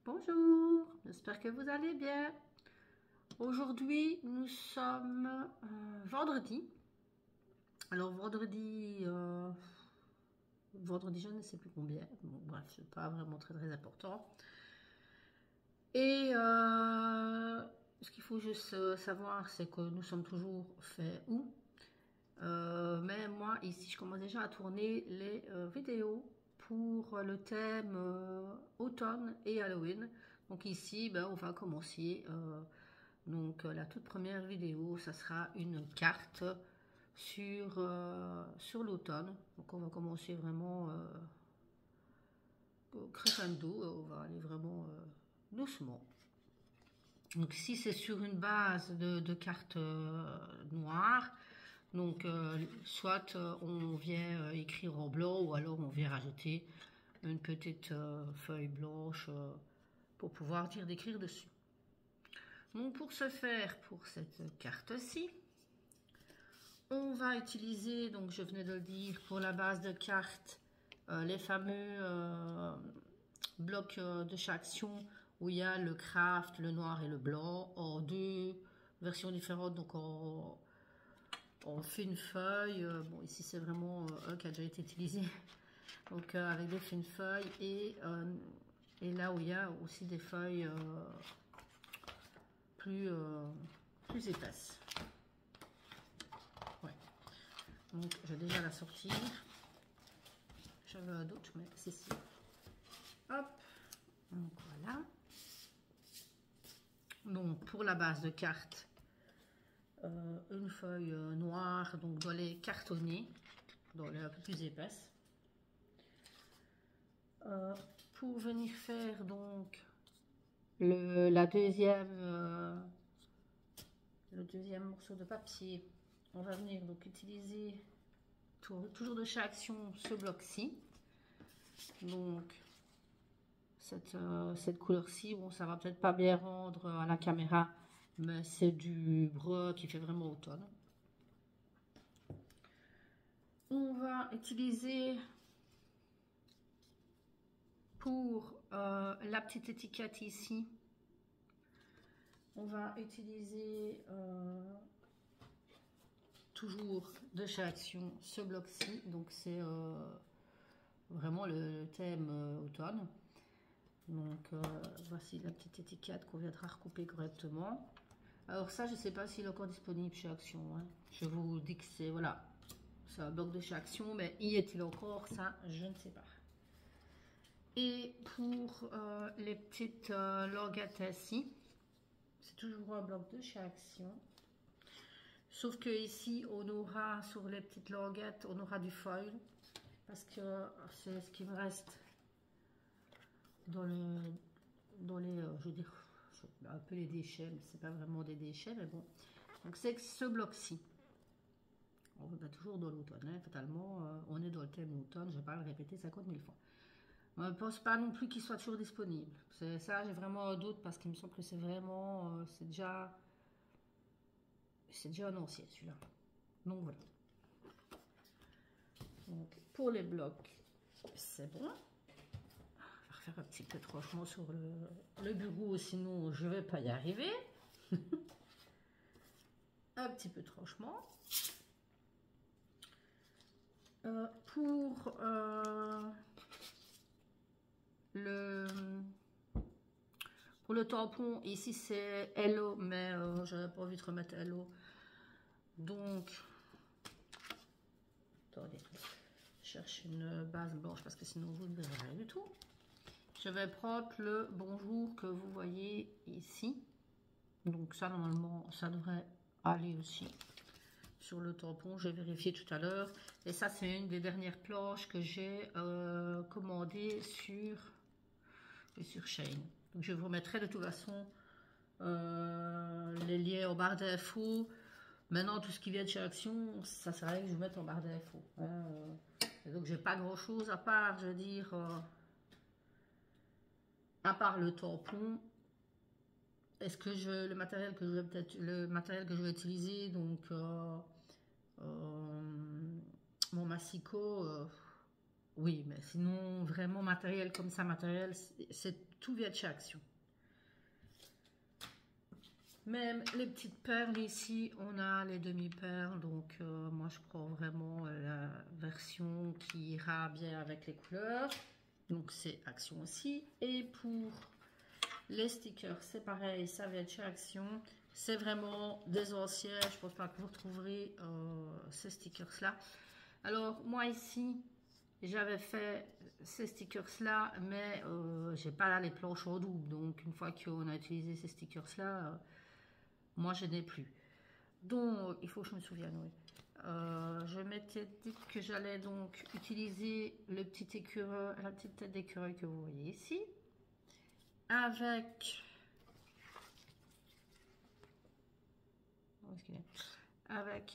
Bonjour, j'espère que vous allez bien. Aujourd'hui, nous sommes vendredi. Alors vendredi, je ne sais plus combien. Bon, bref, c'est pas vraiment très important. Et ce qu'il faut juste savoir, c'est que nous sommes toujours fait août. Mais moi, ici, je commence déjà à tourner les vidéos pour le thème automne et Halloween. Donc ici, ben, on va commencer. Donc la toute première vidéo, ça sera une carte sur l'automne. Donc on va commencer vraiment crescendo, on va aller vraiment doucement. Donc si c'est sur une base de cartes noires, donc soit on vient écrire en blanc ou alors on vient rajouter une petite feuille blanche pour pouvoir dire d'écrire dessus. Donc pour ce faire, pour cette carte-ci, on va utiliser, donc je venais de le dire, pour la base de cartes, les fameux blocs de chaque action où il y a le craft, le noir et le blanc, en deux versions différentes, donc on fait une feuille, bon ici c'est vraiment un qui a déjà été utilisé, donc avec des fines feuilles et là où il y a aussi des feuilles plus épaisses. Ouais. Donc je vais déjà la sortir. J'avais un doute, mais c'est ici. Hop, donc voilà. Donc pour la base de carte, une feuille noire, donc dans les cartonnés, dans les un peu plus épaisses. Pour venir faire donc le deuxième morceau de papier, on va venir donc utiliser toujours de chez Action ce bloc-ci. Donc cette couleur-ci, bon, ça va peut-être pas bien rendre à la caméra, mais c'est du brun qui fait vraiment automne. On va utiliser pour la petite étiquette ici, on va utiliser toujours de chez Action ce bloc-ci, donc c'est vraiment le thème automne. Donc voici la petite étiquette qu'on viendra recouper correctement. Alors ça, je ne sais pas s'il est encore disponible chez Action, hein. Je vous dis que c'est, voilà, c'est un bloc de chez Action, mais y est-il encore? Ça, je ne sais pas. Et pour les petites languettes ici, c'est toujours un bloc de chez Action. Sauf que ici, on aura, sur les petites languettes, on aura du foil. Parce que c'est ce qui me reste dans les, je veux dire, un peu les déchets, mais c'est pas vraiment des déchets, mais bon. Donc c'est ce bloc-ci. On va toujours dans l'automne, hein, fatalement, on est dans le thème automne, je vais pas le répéter 50 000 fois. On ne pense pas non plus qu'il soit toujours disponible. C'est ça, j'ai vraiment un doute parce qu'il me semble que c'est vraiment, c'est déjà un ancien celui-là. Donc voilà. Donc pour les blocs, c'est bon. On va refaire un petit peu de tranchement sur le bureau, sinon je vais pas y arriver. Un petit peu de tranchement. Pour le tampon, ici c'est Hello, mais j'avais pas envie de remettre Hello. Donc, attendez, je cherche une base blanche parce que sinon vous ne verrez rien du tout. Je vais prendre le bonjour que vous voyez ici. Donc ça, normalement, ça devrait aller aussi sur le tampon. J'ai vérifié tout à l'heure. Et ça, c'est une des dernières planches que j'ai commandées sur Shein. Donc je vous mettrai de toute façon les liens en barre d'infos. Maintenant, tout ce qui vient de chez Action, ça sert à rien que je vous mette en barre d'infos. Hein, et donc j'ai pas grand chose à part, je veux dire, à part le tampon. Est-ce que le matériel que je vais utiliser, donc mon massicot, oui, mais sinon, vraiment matériel comme ça, matériel, c'est tout vient de chez Action. Même les petites perles ici, on a les demi-perles, donc moi je prends vraiment la version qui ira bien avec les couleurs. Donc c'est Action aussi. Et pour les stickers, c'est pareil, ça vient de chez Action. C'est vraiment des anciens, je pense pas que vous retrouverez ces stickers-là. Alors moi ici, j'avais fait ces stickers-là, mais j'ai pas les planches en double. Donc une fois qu'on a utilisé ces stickers-là, moi je n'ai plus. Donc il faut que je me souvienne, oui. Je m'étais dit que j'allais donc utiliser le petit écureuil, la petite tête d'écureuil que vous voyez ici, avec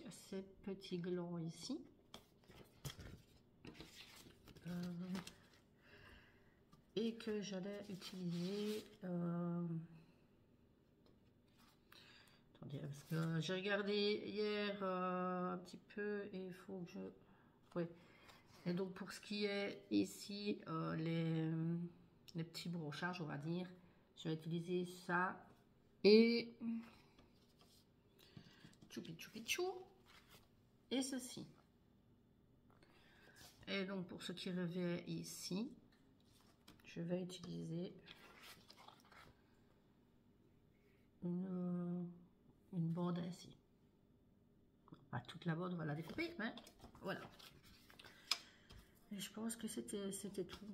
ces petits glands ici. Et que j'allais utiliser attendez, parce que j'ai regardé hier un petit peu et il faut que je... Oui. Et donc pour ce qui est ici, les petits brochages, on va dire, je vais utiliser ça et choupi choupi chou et ceci. Et donc pour ce qui revient ici, je vais utiliser une bande ainsi. Pas toute la bande, on va la découper, mais voilà. Et je pense que c'était tout.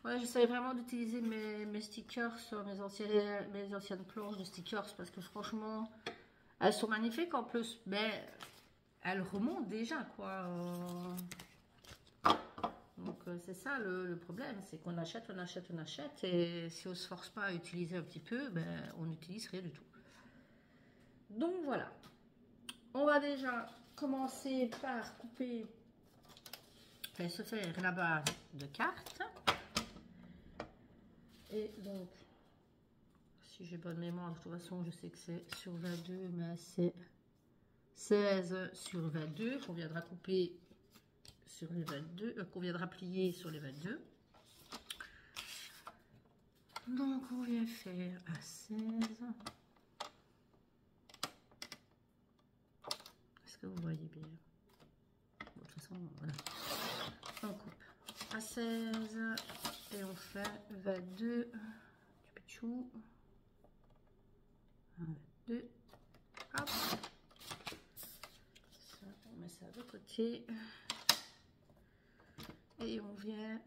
Ouais, j'essaie vraiment d'utiliser mes stickers sur mes anciennes planches de stickers parce que franchement, elles sont magnifiques en plus, mais elles remontent déjà, quoi. Donc c'est ça le problème, c'est qu'on achète, on achète, on achète, et si on se force pas à utiliser un petit peu, ben on n'utilise rien du tout. Donc voilà, on va déjà commencer par couper et se faire la base de cartes. Et donc, si j'ai bonne mémoire, de toute façon, je sais que c'est sur 22, mais c'est 16 sur 22 qu'on viendra couper sur les 22, qu'on viendra plier sur les 22. Donc, on vient faire à 16. Est-ce que vous voyez bien? Bon, de toute façon, voilà. On coupe à 16 et on fait 22. Chou. 22. Hop. Ça, on met ça de côté. Et on vient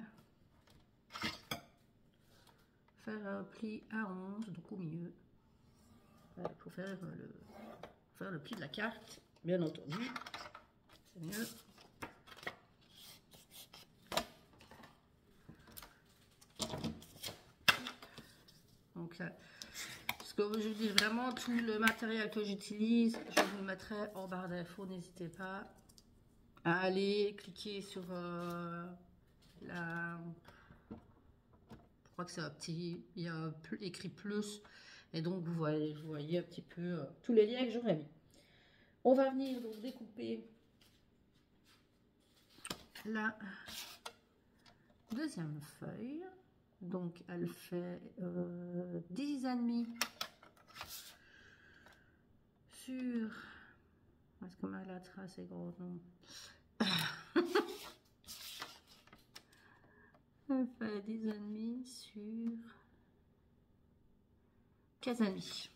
faire un pli à 11, donc au milieu. Voilà, pour faire le pli de la carte, bien entendu. C'est mieux. Donc là, parce que je dis vraiment tout le matériel que j'utilise, je vous le mettrai en barre d'infos. N'hésitez pas à aller cliquer sur la... Je crois que c'est un petit... Il y a écrit plus. Et donc vous voyez un petit peu tous les liens que j'aurais mis. On va venir donc découper la deuxième feuille. Donc elle fait 10,5 sur... Est-ce que ma trace est grande? Non. Elle fait 10,5 sur 15,5.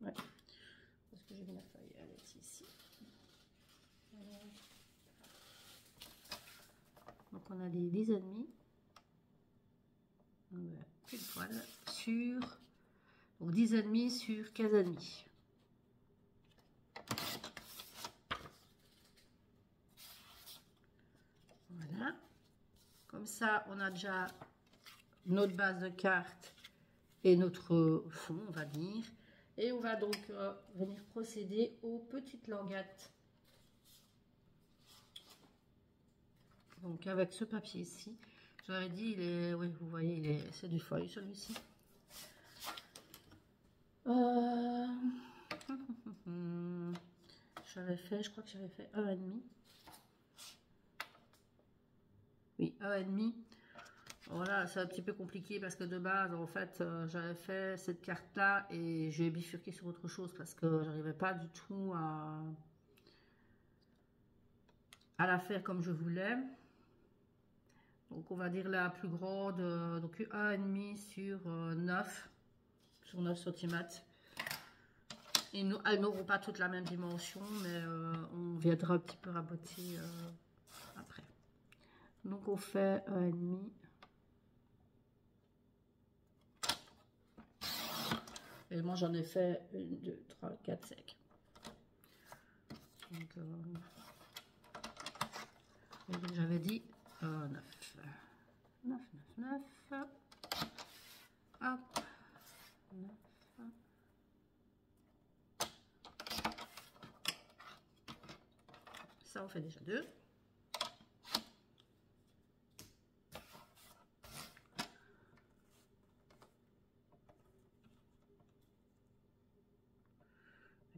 Ouais. Parce que j'ai mis la feuille, elle est ici. Voilà. Donc on a des 10,5. Pile poil sur... Donc 10,5 sur 15,5. Voilà. Comme ça, on a déjà notre base de carte et notre fond, on va dire. Et on va donc venir procéder aux petites languettes. Donc avec ce papier ici, je vous avais dit, il est, oui, vous voyez, c'est du feuille celui-ci. J'avais fait, je crois que j'avais fait 1,5. Oui, 1,5. Voilà, c'est un petit peu compliqué parce que de base, en fait, j'avais fait cette carte-là et j'ai bifurqué sur autre chose parce que j'arrivais pas du tout à la faire comme je voulais. Donc, on va dire la plus grande, donc 1,5 sur 9 cm. Et nous, elles n'auront pas toutes la même dimension, mais on viendra un petit peu raboter après. Donc, on fait 1,5. Et moi, j'en ai fait 1, 2, 3, 4, 5. Donc, j'avais dit 9. 9, 9, 9. Hop. 9. Ça, on fait déjà 2.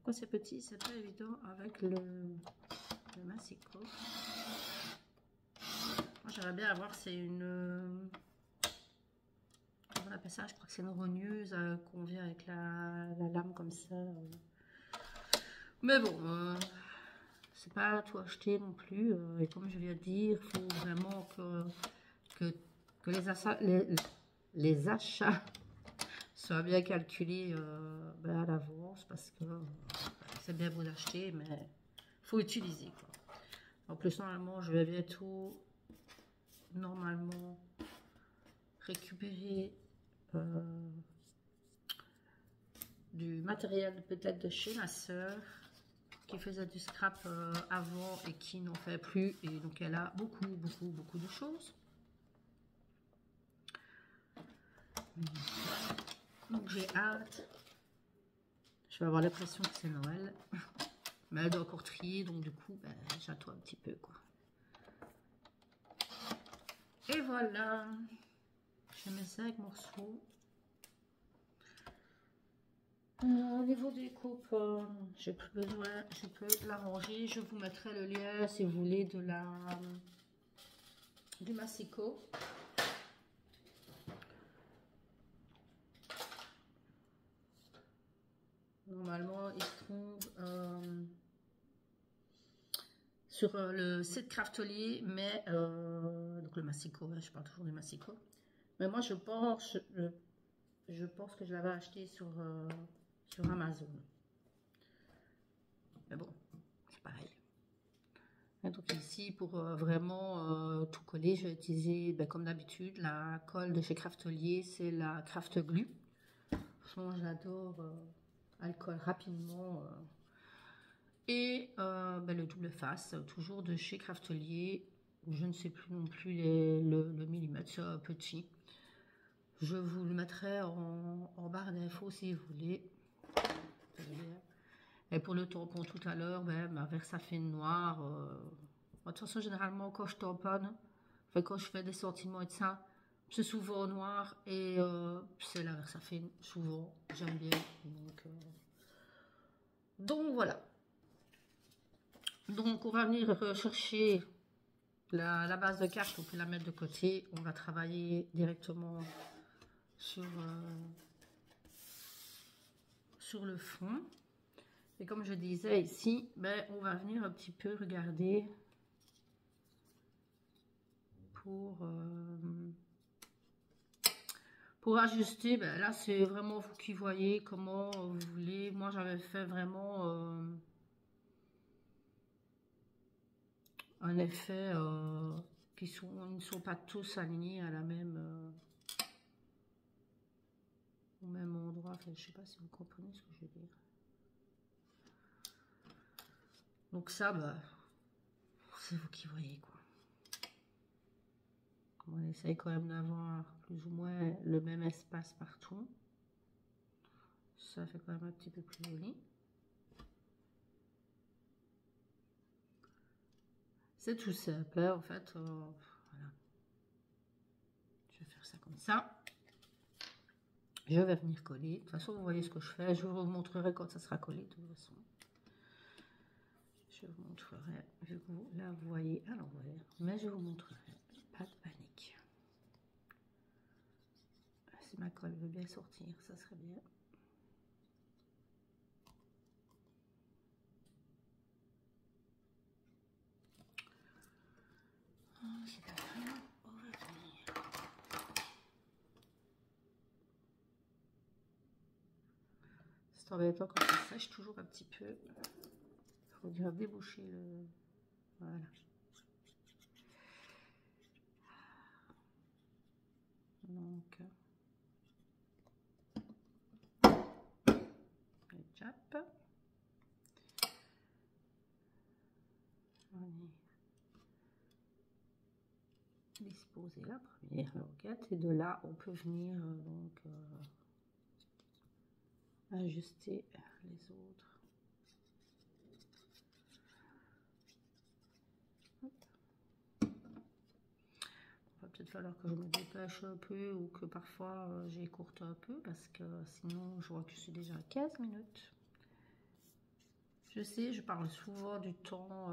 Quand c'est petit, c'est pas évident avec le massicot. Moi, j'aimerais bien avoir, c'est une... Comment on appelle ça? Je crois que c'est une rogneuse qu'on vient avec la lame comme ça. Mais bon, c'est pas tout acheter non plus. Et comme je viens de dire, il faut vraiment que les achats soient bien calculés à l'avance parce que c'est bien beau d'acheter, mais il faut utiliser, quoi. En plus, normalement, je vais bientôt récupérer du matériel peut-être de chez ma soeur qui faisait du scrap avant et qui n'en fait plus, et donc elle a beaucoup de choses. Donc j'ai hâte. Je vais avoir l'impression que c'est Noël, mais elle doit encore trier, donc du coup j'attends un petit peu, quoi. Et voilà, je mets 5 morceaux. Au niveau des coupes, j'ai plus besoin, je peux l'arranger. Je vous mettrai le lien si vous voulez du massicot. Normalement, il se trouve sur le site Craftelier, mais donc le massicot, hein, je parle toujours du massicot. Mais moi, je pense que je l'avais acheté sur Amazon. Mais bon, c'est pareil. Et donc ici, pour vraiment tout coller, je vais utiliser, comme d'habitude, la colle de chez Craftelier, c'est la Craft Glue. Franchement, j'adore, elle colle rapidement. Et le double face, toujours de chez Craftelier. Je ne sais plus non plus le millimètre, c'est petit. Je vous le mettrai en barre d'infos si vous voulez. Et pour le tampon tout à l'heure, ma Versafine noire. De toute façon, généralement, quand je tamponne, quand je fais des sentiments et de ça, c'est souvent noir et c'est la Versafine, souvent, j'aime bien. Donc voilà. Donc on va venir chercher la base de carte, on peut la mettre de côté. On va travailler directement sur le fond. Et comme je disais ici, on va venir un petit peu regarder pour ajuster. Là, c'est vraiment vous qui voyez comment vous voulez. Moi, j'avais fait vraiment un effet ils ne sont pas tous alignés à la même au même endroit. Enfin, je sais pas si vous comprenez ce que je veux dire. Donc ça, c'est vous qui voyez, quoi. On essaye quand même d'avoir plus ou moins le même espace partout. Ça fait quand même un petit peu plus joli. C'est tout simple, hein, en fait. Voilà. Je vais faire ça comme ça. Je vais venir coller. De toute façon, vous voyez ce que je fais. Je vous montrerai quand ça sera collé, de toute façon. Je vous montrerai. Vu que vous, là, vous voyez à l'envers. Mais je vous montrerai. pas de panique. Si ma colle veut bien sortir, ça serait bien. C'est pas grave, on va venir. C'est embêtant quand ça sèche toujours un petit peu. Il faut bien déboucher le... Voilà. Donc, le chap. On est disposer la première languette et de là on peut venir donc ajuster les autres. Hop. Va peut-être falloir que je me dépêche un peu ou que parfois j'écourte un peu parce que sinon je vois que je suis déjà à 15 minutes. Je sais, je parle souvent du temps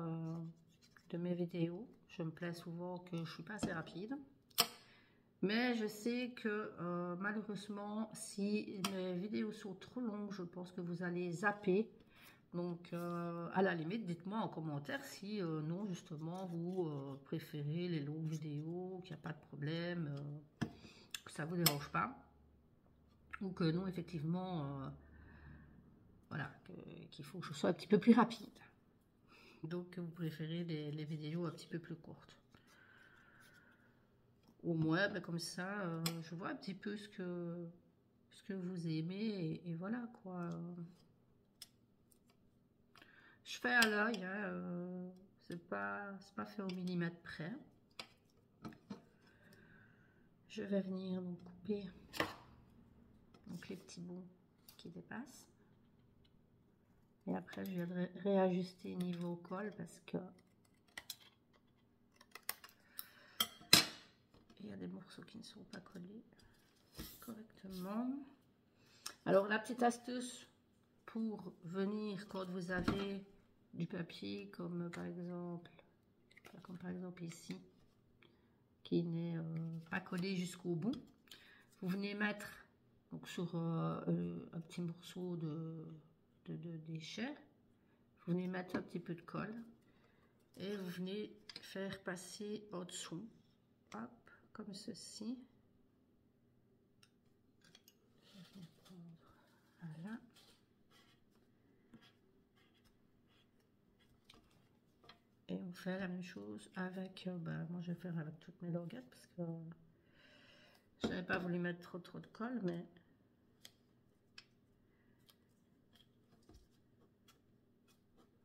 de mes vidéos. Je me plains souvent que je suis pas assez rapide. Mais je sais que malheureusement, si mes vidéos sont trop longues, je pense que vous allez zapper. Donc, à la limite, dites-moi en commentaire si non, justement, vous préférez les longues vidéos, qu'il n'y a pas de problème, que ça ne vous dérange pas. Ou que non, effectivement, voilà, qu'il faut que je sois un petit peu plus rapide. Donc, vous préférez les vidéos un petit peu plus courtes. Au moins, ben, comme ça, je vois un petit peu ce que vous aimez et voilà quoi. Je fais à l'œil, hein, c'est pas fait au millimètre près. Je vais venir donc couper donc les petits bouts qui dépassent. Et après, je viendrai réajuster niveau col parce que il y a des morceaux qui ne sont pas collés correctement. Alors, la petite astuce pour venir quand vous avez du papier comme par exemple ici, qui n'est pas collé jusqu'au bout, vous venez mettre donc sur un petit morceau de déchets, vous venez mettre un petit peu de colle et vous venez faire passer en dessous, hop, comme ceci. Je vais prendre, voilà. Et on fait la même chose avec, moi je vais faire avec toutes mes languettes parce que je n'avais pas voulu mettre trop de colle, mais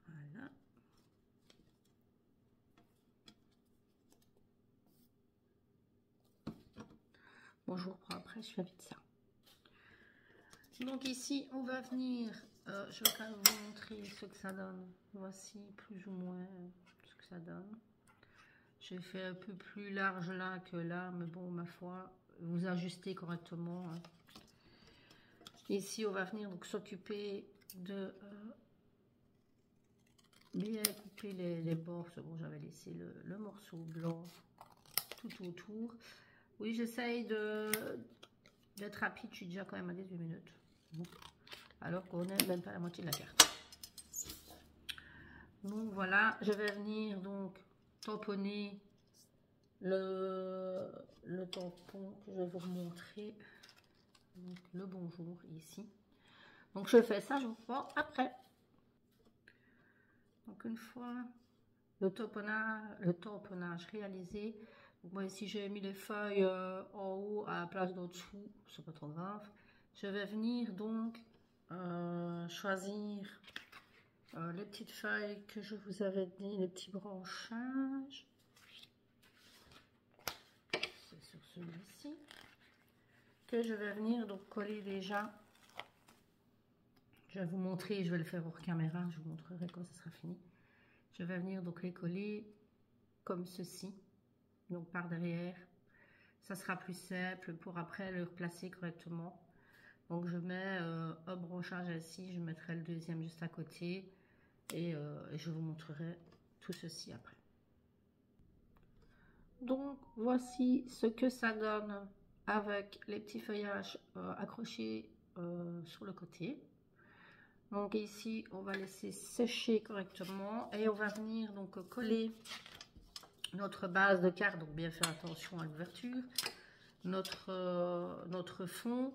voilà. Bon, je vous reprends après, je fais vite ça. Donc ici, on va venir, je vais quand même vous montrer ce que ça donne. Voici plus ou moins ce que ça donne. J'ai fait un peu plus large là que là, mais bon, ma foi, vous ajustez correctement. Hein. Ici, on va venir donc s'occuper de bien couper les bords. Bon, j'avais laissé le morceau blanc tout autour. Oui, j'essaye d'être rapide. Je suis déjà quand même à 18 minutes. Bon. Alors qu'on n'est même pas à la moitié de la carte. Donc voilà, je vais venir donc tamponner le tampon que je vais vous remontrer. Donc le bonjour ici. Donc je fais ça, je vous reprends après. Donc une fois le tamponnage réalisé, donc moi ici j'ai mis les feuilles en haut à la place d'en dessous, c'est pas trop grave. Je vais venir donc choisir les petites feuilles que je vous avais dit, les petits branchages. C'est sur celui-ci que je vais venir donc coller déjà. Je vais vous montrer, je vais le faire hors caméra, je vous montrerai quand ce sera fini. Je vais venir donc les coller comme ceci, donc par derrière. Ça sera plus simple pour après le replacer correctement. Donc je mets un branchage ici, je mettrai le deuxième juste à côté et je vous montrerai tout ceci après. Donc voici ce que ça donne avec les petits feuillages accrochés sur le côté. Donc ici on va laisser sécher correctement et on va venir donc coller notre base de carte. Donc bien faire attention à l'ouverture, notre fond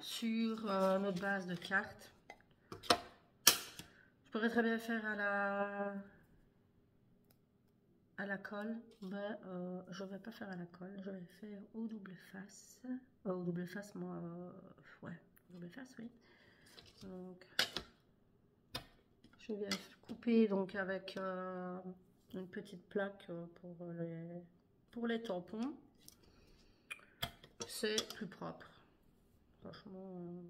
sur notre base de carte. Je pourrais très bien faire à la colle, mais je vais pas faire à la colle, je vais faire au double face. Au double face, moi, ouais, double face, oui. Donc, je viens couper donc avec une petite plaque pour les tampons. C'est plus propre, franchement.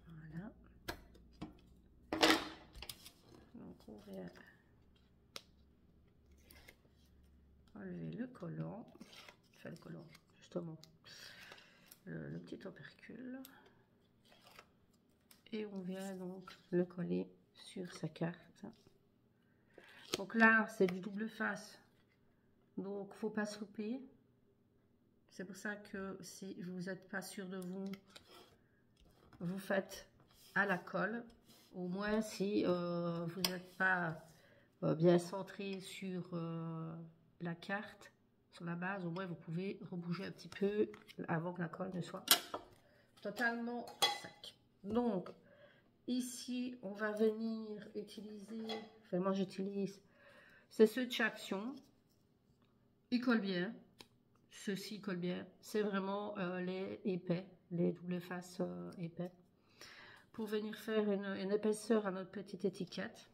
Voilà. Donc on vient enlever le collant, enfin le collant, justement, le petit opercule. Et on vient donc le coller sur sa carte. Donc là, c'est du double face, donc faut pas se louper. C'est pour ça que si vous n'êtes pas sûr de vous, vous faites à la colle. Au moins, si vous n'êtes pas bien centré sur la carte, sur la base, au moins vous pouvez rebouger un petit peu avant que la colle ne soit totalement sec. Donc, ici, on va venir utiliser, enfin moi j'utilise, c'est ceux de chez Action. Ils collent bien, ceux-ci collent bien. C'est vraiment les épais, les double faces épais. Pour venir faire une épaisseur à notre petite étiquette.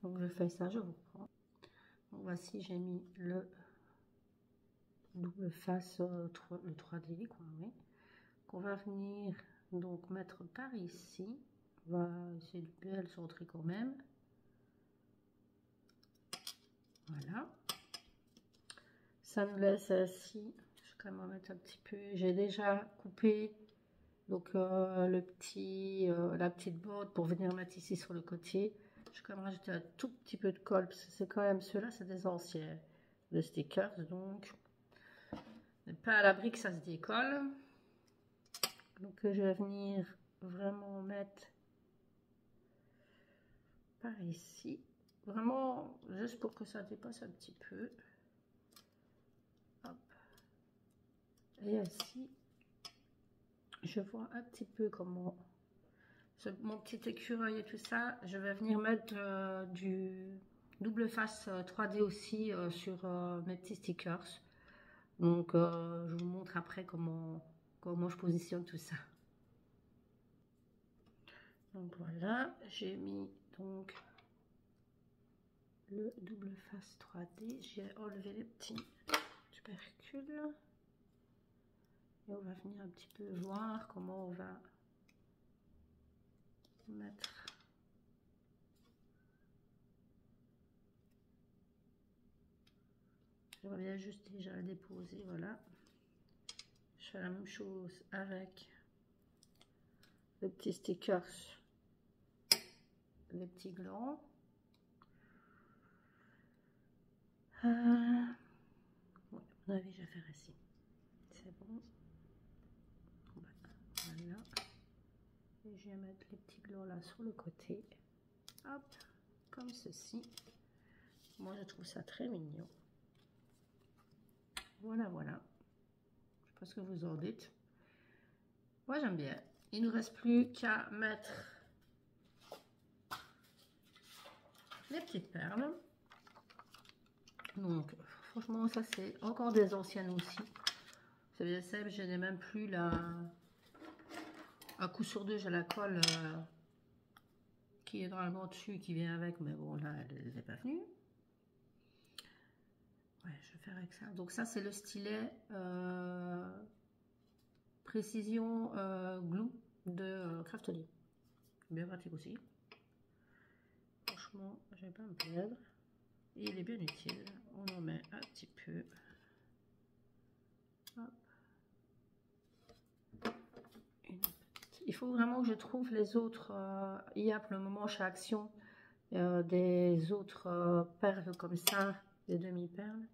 Donc je fais ça, je vous prends. Donc voici, j'ai mis le double face, le 3D, quoi, oui. Qu'on va venir donc mettre par ici. On va essayer de bien le centrer quand même. Voilà. Ça nous laisse ainsi. Je vais quand même en mettre un petit peu. J'ai déjà coupé donc la petite botte pour venir mettre ici sur le côté. Je vais quand même rajouter un tout petit peu de colle parce que c'est quand même ceux-là, c'est des anciens de stickers, donc on n'est pas à l'abri que ça se décolle. Donc je vais venir vraiment mettre par ici, vraiment juste pour que ça dépasse un petit peu. Hop. Et ainsi, je vois un petit peu comment mon petit écureuil et tout ça. Je vais venir mettre du double face 3D aussi sur mes petits stickers. Donc je vous montre après comment je positionne tout ça. Donc voilà, j'ai mis donc le double face 3D. J'ai enlevé les petits tubercules. Et on va venir un petit peu voir comment on va mettre. Je reviens juste déjà à déposer, voilà. Je fais la même chose avec le petit stickers, les petits glands. Ouais, à mon avis, je vais faire ici. C'est bon. Voilà. Et je vais mettre les petits glands là sur le côté. Hop, comme ceci. Moi, je trouve ça très mignon. Voilà, voilà. Je sais pas ce que vous en dites. Moi, j'aime bien. Il ne nous reste plus qu'à mettre les petites perles. Donc, franchement, ça, c'est encore des anciennes aussi. C'est bien simple, je n'ai même plus la... Un coup sur deux, j'ai la colle qui est normalement dessus, qui vient avec, mais bon, là, elle n'est pas venue. Ouais, je vais faire avec ça. Donc ça, c'est le stylet Précision Glue de Craftly. Bien pratique aussi. Franchement, je vais pas me perdre. Et il est bien utile. On en met un petit peu. Hop. Une petite. il faut vraiment que je trouve les autres. Il y a pour le moment chez Action des autres perles comme ça, des demi-perles.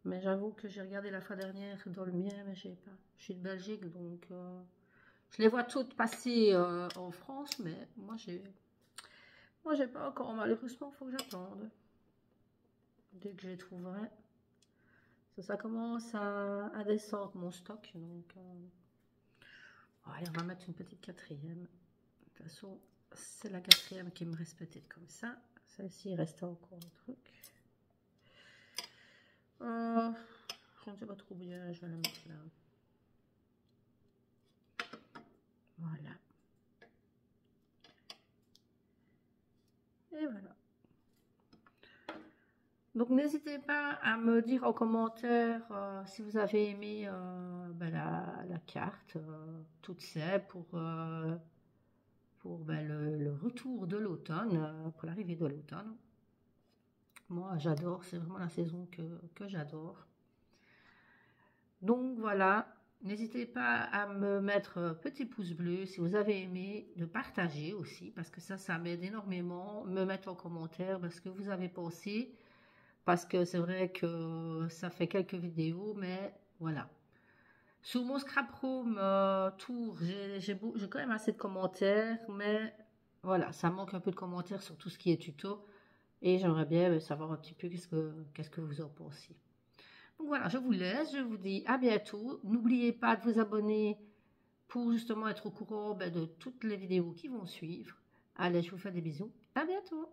Mais j'avoue que j'ai regardé la fois dernière dans le mien, mais j'ai pas. Je suis de Belgique, donc je les vois toutes passer en France, mais moi j'ai pas encore. Malheureusement, il faut que j'attende. Dès que je les trouverai. Ça commence à descendre mon stock, donc allez, on va mettre une petite quatrième. De toute façon, c'est la quatrième qui me reste peut-être comme ça. Celle-ci, il reste encore un truc. Je ne sais pas trop bien, je vais la mettre là. Voilà. Et voilà. Donc n'hésitez pas à me dire en commentaire si vous avez aimé ben, la carte, toutes ces pour ben, le retour de l'automne, pour l'arrivée de l'automne. Moi j'adore, c'est vraiment la saison que j'adore. Donc voilà, n'hésitez pas à me mettre petit pouce bleu si vous avez aimé, de partager aussi, parce que ça m'aide énormément, me mettre en commentaire ce que vous avez pensé. Parce que c'est vrai que ça fait quelques vidéos, mais voilà. Sur mon Scrap Room Tour, j'ai quand même assez de commentaires, mais voilà, ça manque un peu de commentaires sur tout ce qui est tuto. Et j'aimerais bien savoir un petit peu qu'est-ce que vous en pensez. Donc voilà, je vous laisse, je vous dis à bientôt. N'oubliez pas de vous abonner pour justement être au courant de toutes les vidéos qui vont suivre. Allez, je vous fais des bisous. À bientôt.